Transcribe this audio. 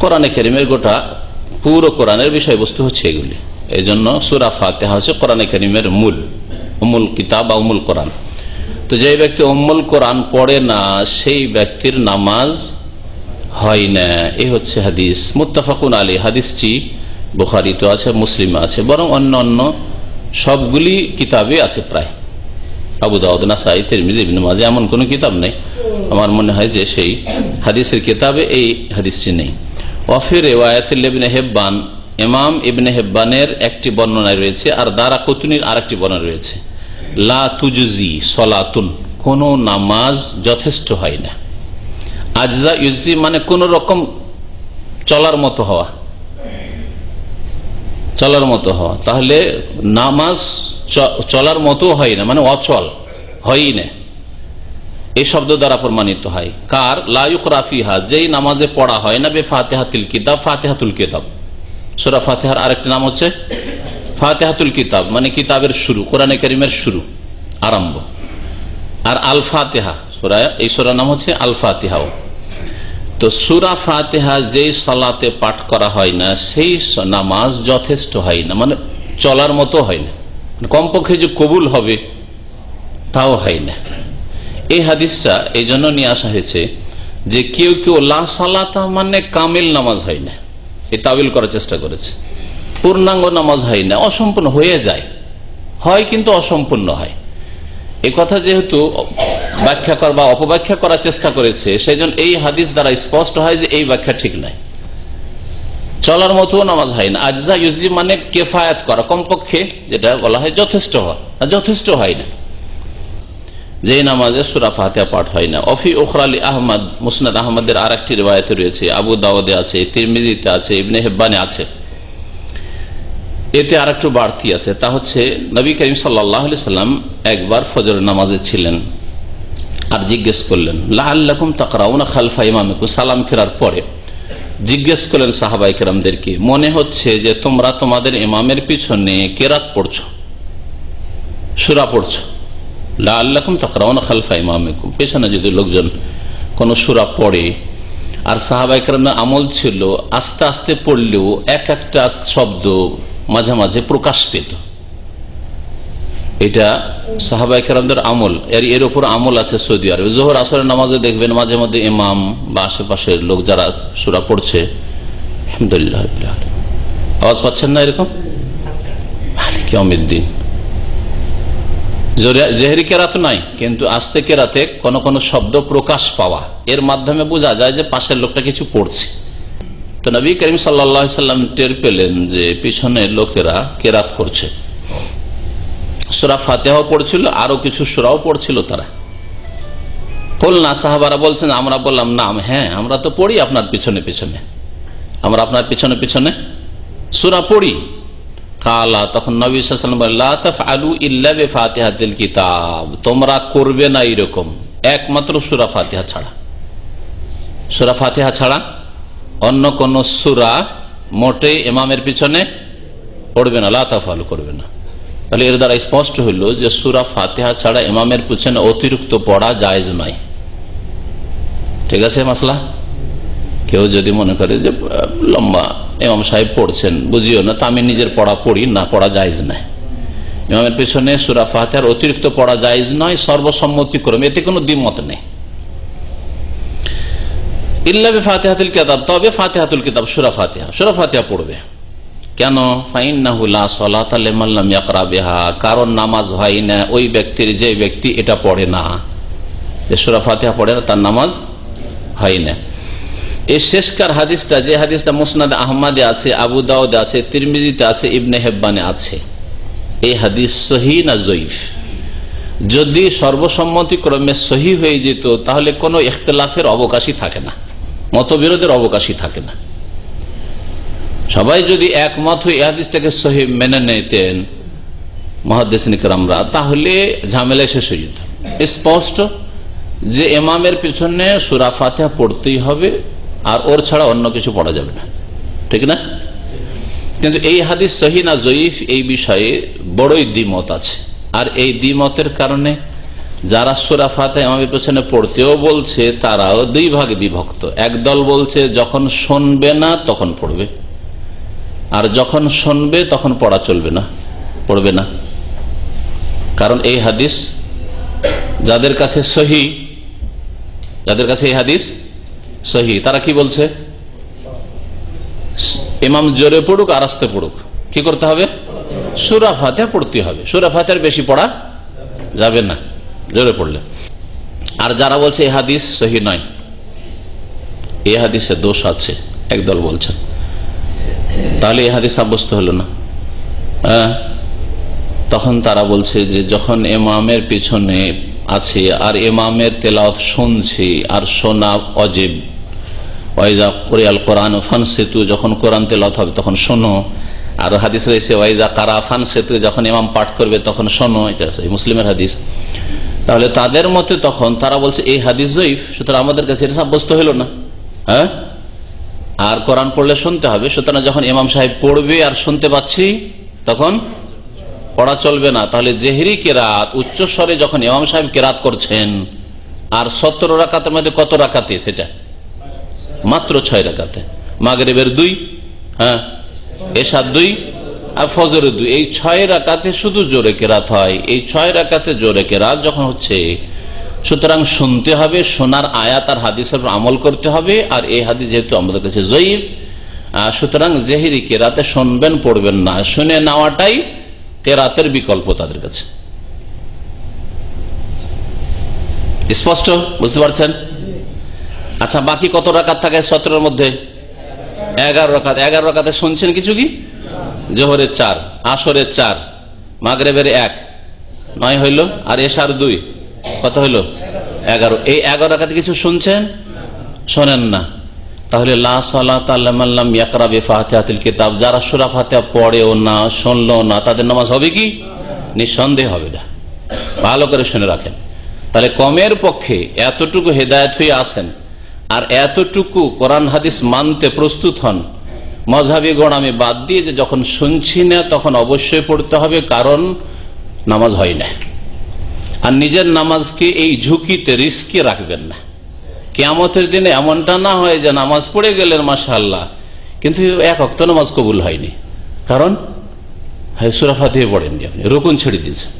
কোরআনে কারীমের গোটা পুরো কোরআনের বিষয়বস্তু হচ্ছে এগুলি। এই জন্য সূরা ফাতিহা হচ্ছে কোরআনে কারীমের মূল, উম্মুল কিতাব বা উম্মুল কোরআন। তো যে ব্যক্তি উম্মুল কোরআন পড়ে না সেই ব্যক্তির নামাজ হয় না। এই হচ্ছে হাদিস, মুত্তাফাকুন আলাইহি। হাদিসটি বুখারীতে আছে, মুসলিমে আছে, বরং অন্য অন্য সবগুলি কিতাবে আছে প্রায়। আবু দাউদ, নাসাই, তিরমিজি, ইবনে মাজাহ এমন কোন কিতাব নেই আমার মনে হয় যে সেই হাদিসের কিতাবে এই হাদিসটি নেই। ওয়াফি রিওয়ায়াতুল ইবনে হিব্বান, ইমাম ইবনে হিব্বানের একটি বর্ণনা রয়েছে আর দারাকুতনির আরেকটি বর্ণনা রয়েছে, লা তুজজি সলাতুন, কোন নামাজ যথেষ্ট হয় না। আজজা ইউজি মানে কোন রকম চলার মতো হওয়া, চলার মতো হওয়া। তাহলে নামাজ চলার মতো হয় না মানে অচল হয় না, এই শব্দ দ্বারা প্রমাণিত হয়। কার? লা ইউকরা ফিহা, যেই নামাজে পড়া হয় না বে ফাতিহাতুল কিতাব, ফাতিহাতুল কিতাব। সূরা ফাতিহার আরেকটি নাম হচ্ছে ফাতিহাতুল কিতাব, মানে কিতাবের শুরু, কোরআনে কারীমের শুরু, আরম্ভ। আর আল ফাতিহা সূরা, এই সূরার নাম হচ্ছে আল ফাতিহা। তো সূরা ফাতিহা যেই সালাতে পাঠ করা হয় না সেই নামাজ যথেষ্ট হয় না, মানে চলার মতো হয় না, কমপক্ষে যে কবুল হবে তাও হয় না। এই হাদিসটা এই জন্য নিয়ে আসা হয়েছে যে কেউ কেউ লা সালাতা মানে কামিল নামাজ হয় না, এই তাবিল করার চেষ্টা করেছে। পূর্ণাঙ্গ নামাজ হয় না, অসম্পূর্ণ হয়ে যায়, হয় কিন্তু অসম্পূর্ণ হয়। এই কথা যেহেতু ব্যাখ্যা করা বা অপব্যাখ্যা করার চেষ্টা করেছে, সেই জন্য এই হাদিস দ্বারা স্পষ্ট হয় যে এই ব্যাখ্যা ঠিক নাই। চলার মতো নামাজ হয় না। আজজা ইউজি মানে কেফায়াত করা, কমপক্ষে যেটা বলা হয় যথেষ্ট হওয়া, যথেষ্ট হয় না যে নামাজে সূরা ফাতিহা পাঠ হয় না। অফি উখরালি আহমদ, মুসনাদ আহমদের আর একটি রিওয়ায়াতে রয়েছে, আবু দাউদে আছে, তিরমিজিতে আছে, ইবনে হিব্বানে আছে। এতে আর একটু বাড়তি আছে, তা হচ্ছে নবী করিম সাল্লাল্লাহু আলাইহি সাল্লাম একবার ফজরের নামাজে ছিলেন আর জিজ্ঞেস করলেন, লাআল্লাকুম তাকরাউনা খালফা ইমামিকুম, সালাম ফেরার পরে জিজ্ঞেস করলেন সাহাবায়ে কেরামদেরকে, মনে হচ্ছে যে তোমরা তোমাদের ইমামের পিছনে কেরাত পড়ছো, সূরা পড়ছো। লাআল্লাকুম তাকরাউনা খালফা ইমামিকুম, পেছনে যদি লোকজন কোন সূরা পড়ে, আর সাহাবায়ে কেরামের আমল ছিল আস্তে আস্তে পড়লেও এক একটা শব্দ মাঝে মাঝে প্রকাশ পেত। এটা সাহাবায়ে কেরামদের আমল, এর উপর আমল আছে সৌদি আরবে। যোহর আসরের নামাজে দেখবেন মাঝে মধ্যে ইমাম বা আশেপাশের লোক যারা সূরা পড়ছে, আলহামদুলিল্লাহ রাব্বিল আলামিন, আওয়াজ পাচ্ছেন না? এরকম মালিক ইয়াউমিদ্দিন, জেহরি কেরাত নাই, কিন্তু আস্তে কেরাতে কোন কোন শব্দ প্রকাশ পাওয়া, এর মাধ্যমে বোঝা যায় যে পাশের লোকটা কিছু পড়ছে। তো নবী করিম সাল্লাল্লাহু আলাইহি সাল্লাম টের পেলেন যে পিছনের লোকেরা কেরাত করছে, সূরা ফাতিহাও পড়ছিল, আরো কিছু সূরাও পড়ছিল তারা। কুলনা, সাহাবারা বলছেন, আমরা বললাম না, হ্যাঁ আমরা তো পড়ি আপনার পিছনে পিছনে, আমরা আপনার পিছনে পিছনে সূরা পড়ি। কালা, তখন নবী সাল্লাল্লাহু আলাইহি ওয়াসাল্লাম বললেন, লা তাফআলু ইল্লা বিফাতিহাতিল কিতাব, তোমরা করবে না এরকম একমাত্র সূরা ফাতিহা ছাড়া, সূরা ফাতিহা ছাড়া অন্য কোন সূরা মোটে ইমামের পিছনে পড়বে না, লা তাফআলু, করবে না। তাহলে এর দ্বারা স্পষ্ট হইল যে সূরা ফাতিহা ছাড়া ইমামের পিছনে অতিরিক্ত পড়া জায়েজ নয়। ঠিক আছে মাসলা? কেউ যদি মনে করে যে লম্বা ইমাম সাহেব পড়ছেন, বুঝিও না, তা আমি নিজের পড়া পড়ি না, পড়া জায়েজ নয়। ইমামের পিছনে সূরা ফাতিহার অতিরিক্ত পড়া জায়েজ নয় সর্বসম্মতিক্রমে, এতে কোনো দ্বিমত নেই। ইল্লা বিফাতিহাতিল কিতাব, তবে ফাতিহাতুল কিতাব সূরা ফাতিহা, সূরা ফাতিহা পড়বে। কেন? ফাইন্নাহু লা সালাতা লিমান লাম ইয়াকরা বিহা, কারণ নামাজ হয় না ওই ব্যক্তির, যে ব্যক্তি এটা পড়ে না, যে সূরা ফাতিহা পড়ে না, তার নামাজ হয় না। এই শেষকার হাদিসটা, যে হাদিসটা মুসনাদ আহমদে আছে, আবু দাউদে আছে, তিরমিজিতে আছে, ইবনে হিব্বানে আছে, এই হাদিস সহিহ না জয়ীফ? যদি সর্বসম্মতিক্রমে সহিহ হয়ে যেত তাহলে কোনো ইখতিলাফের অবকাশই থাকে না, মতবিরোধের অবকাশই থাকে না। সবাই যদি একমত হয়ে এই হাদিসটাকে সহিহ মেনে নিতেন মুহাদ্দিসিন কিরামরা, তাহলে ঝামেলা শেষ হয়ে যেত। স্পষ্ট যে ইমামের পিছনে সূরা ফাতিহা পড়তেই হবে, আর ওর ছাড়া অন্য কিছু পড়া যাবে না, ঠিক না? কিন্তু এই হাদিস সহিহ না জয়ীফ এই বিষয়ে বড়ই দ্বিমত আছে, আর এই দ্বিমতের কারণে যারা সূরা ফাতিহা ইমামের পেছনে পড়তেও বলছে তারাও দুই ভাগে বিভক্ত। একদল বলছে যখন শুনবে না তখন পড়বে, আর যখন শুনবে তখন পড়া চলবে না, পড়বে না। কারণ এই হাদিস যাদের কাছে সহি, যাদের কাছে এই হাদিস সহি, তারা কি বলছে? ইমাম জোরে পড়ুক আর আস্তে পড়ুক, কি করতে হবে? সূরা ফাতিহা পড়তে হবে। সূরা ফাতিহার বেশি পড়া যাবে না জোরে পড়লে। আর যারা বলছে এই হাদিস সহি নয়, এই হাদিসে দোষ আছে, একদল বলছেন, তাহলে এই হাদিস সাব্যস্ত হলো না। তখন তারা বলছে যে যখন ইমামের পিছনে আছে আর ইমামের তেলাওয়াত শুনছি, আর শোনা ওয়াজিব, ওয়াইজা কুরিয়াল কোরআন ফানসিতু, যখন কোরআন তেলাওয়াত হবে তখন শোনো। আর হাদিস রয়েছে ওয়াইজা কারা ফানসিতু, যখন ইমাম পাঠ করবে তখন শোনো, এটা আছে মুসলিমের হাদিস। তাহলে তাদের মতে তখন তারা বলছে এই হাদিস জয়ীফ, সুতরাং আমাদের কাছে এটা সাব্যস্ত হলো না। হ্যাঁ, আর কোরআন পড়লে শুনতে হবে, সুতরাং যখন ইমাম সাহেব পড়বে আর শুনতে পাচ্ছি তখন পড়া চলবে না। তাহলে জেহরি কেরাত উচ্চ স্বরে যখন ইমাম সাহেব কেরাত করছেন, আর 17 রাকাতের মধ্যে কত রাকাতে? সেটা মাত্র 6 রাকাতে। মাগরিবের 2, হ্যাঁ, এশার 2 আর ফজরের 2, এই 6 রাকাতে শুধু জোরে কেরাত হয়। এই 6 রাকাতে জোরে কেরাত যখন হচ্ছে, সুতরাং শুনতে হবে, শোনার আয়াত আর হাদিসের আমল করতে হবে। আর এই হাদিস যেহেতু আমাদের কাছে জয়ীফ, সুতরাং জেহরি কেরাতে শুনবেন, পড়বেন না, শুনে নেওয়াটাই কেরাতের বিকল্প তাদের কাছে। স্পষ্ট বুঝতে পারছেন? আচ্ছা, বাকি কত রাকাত থাকে 17-এর মধ্যে? 11 রাকাত। 11 রাকাতে শুনছেন কিছু কি? জোহরের 4, আসরের 4, মাগরিবের 1, 9 হইল, আর এশার 2, কত হইল? 11। এই 11 রাকাতে কিছু শুনছেন? শোনেন না। তাহলে লা সালাতা লিমান লাম ইয়াকরা বিফাতিহাতিল কিতাব, যারা সূরা ফাতিহা পড়েও না, শুনলো না, তাদের নামাজ হবে কি? নিঃসন্দেহ হবে না। ভালো করে শুনে রাখেন। তাহলে কমের পক্ষে এতটুকু হেদায়েত হয়ে আসেন, আর এতটুকু কোরআন হাদিস মানতে প্রস্তুত হন, মযহাবী গোড়ামি বাদ দিয়ে যে যখন শুনছি না তখন অবশ্যই পড়তে হবে, কারণ নামাজ হয় না। আর নিজের নামাজকে এই ঝুঁকিতে, রিস্কে রাখবেন না। কিয়ামতের দিনে এমনটা না হয় যে নামাজ পড়ে গেলেন মাশাআল্লাহ, কিন্তু এক ওয়াক্ত নামাজ কবুল হয়নি, কারণ সূরা ফাতিহা পড়েননি, আপনি রুকুন ছেড়ে দিয়েছেন।